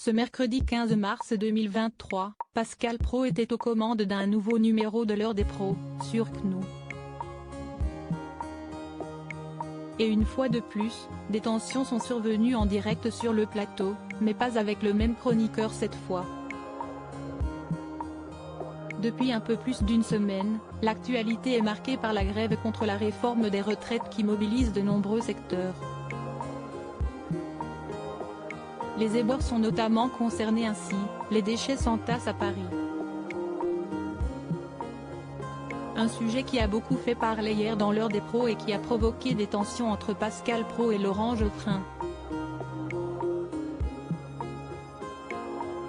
Ce mercredi 15 mars 2023, Pascal Praud était aux commandes d'un nouveau numéro de l'heure des pros, sur CNOO. Et une fois de plus, des tensions sont survenues en direct sur le plateau, mais pas avec le même chroniqueur cette fois. Depuis un peu plus d'une semaine, l'actualité est marquée par la grève contre la réforme des retraites qui mobilise de nombreux secteurs. Les éboueurs sont notamment concernés ainsi, les déchets s'entassent à Paris. Un sujet qui a beaucoup fait parler hier dans l'heure des pros et qui a provoqué des tensions entre Pascal Praud et Laurent Geoffrin.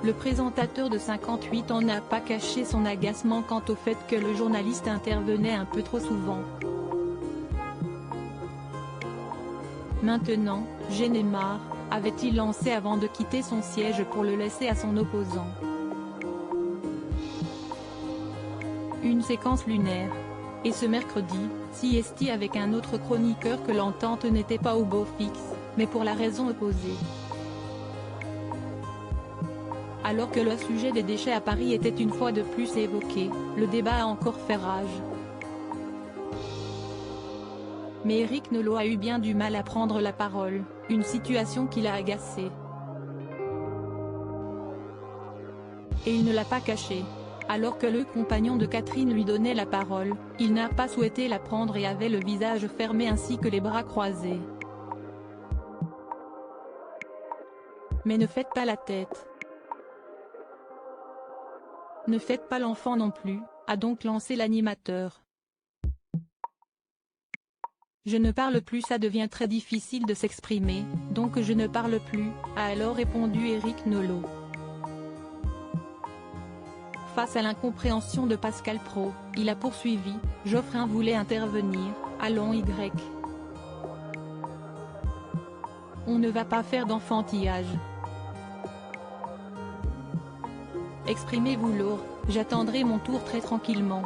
Le présentateur de 58 ans n'a pas caché son agacement quant au fait que le journaliste intervenait un peu trop souvent. Maintenant, j'en ai marre, avait-il lancé avant de quitter son siège pour le laisser à son opposant. Une séquence lunaire. Et ce mercredi, siesti avec un autre chroniqueur que l'entente n'était pas au beau fixe, mais pour la raison opposée. Alors que le sujet des déchets à Paris était une fois de plus évoqué, le débat a encore fait rage. Mais Éric Nolot a eu bien du mal à prendre la parole, une situation qui l'a agacé. Et il ne l'a pas caché. Alors que le compagnon de Catherine lui donnait la parole, il n'a pas souhaité la prendre et avait le visage fermé ainsi que les bras croisés. Mais ne faites pas la tête. Ne faites pas l'enfant non plus, a donc lancé l'animateur. Je ne parle plus, ça devient très difficile de s'exprimer, donc je ne parle plus, a alors répondu Éric Nolot. Face à l'incompréhension de Pascal Praud, il a poursuivi, Geoffrin voulait intervenir, allons Y. On ne va pas faire d'enfantillage. Exprimez-vous Laure, j'attendrai mon tour très tranquillement.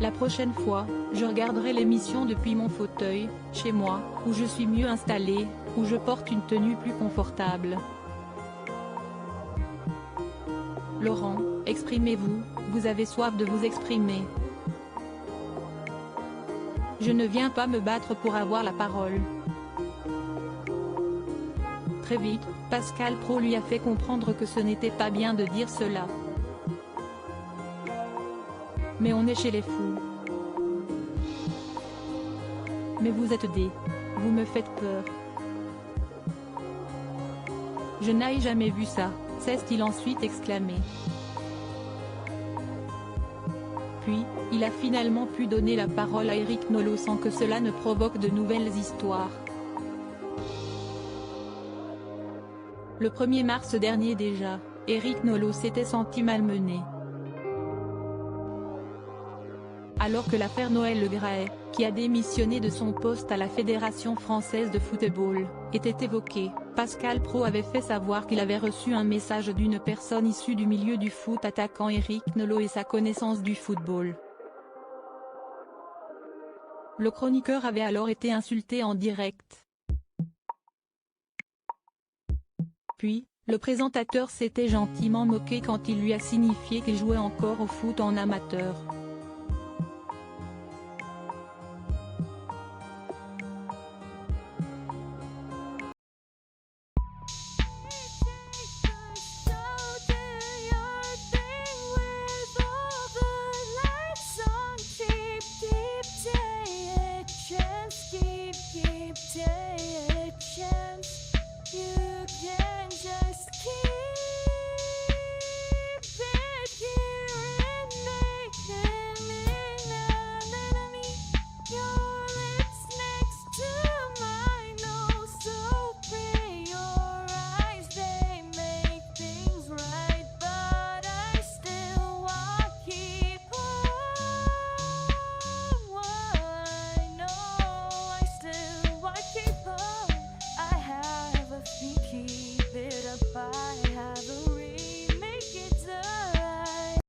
La prochaine fois, je regarderai l'émission depuis mon fauteuil, chez moi, où je suis mieux installé, où je porte une tenue plus confortable. Laurent, exprimez-vous, vous avez soif de vous exprimer. Je ne viens pas me battre pour avoir la parole. Très vite, Pascal Praud lui a fait comprendre que ce n'était pas bien de dire cela. Mais on est chez les fous. Mais vous êtes des... Vous me faites peur. Je n'ai jamais vu ça, s'est-il ensuite exclamé. Puis, il a finalement pu donner la parole à Éric Nolot sans que cela ne provoque de nouvelles histoires. Le 1er mars dernier déjà, Éric Nolot s'était senti malmené. Alors que l'affaire Noël Le Graët, qui a démissionné de son poste à la Fédération française de football, était évoquée, Pascal Praud avait fait savoir qu'il avait reçu un message d'une personne issue du milieu du foot attaquant Éric Nolot et sa connaissance du football. Le chroniqueur avait alors été insulté en direct. Puis, le présentateur s'était gentiment moqué quand il lui a signifié qu'il jouait encore au foot en amateur.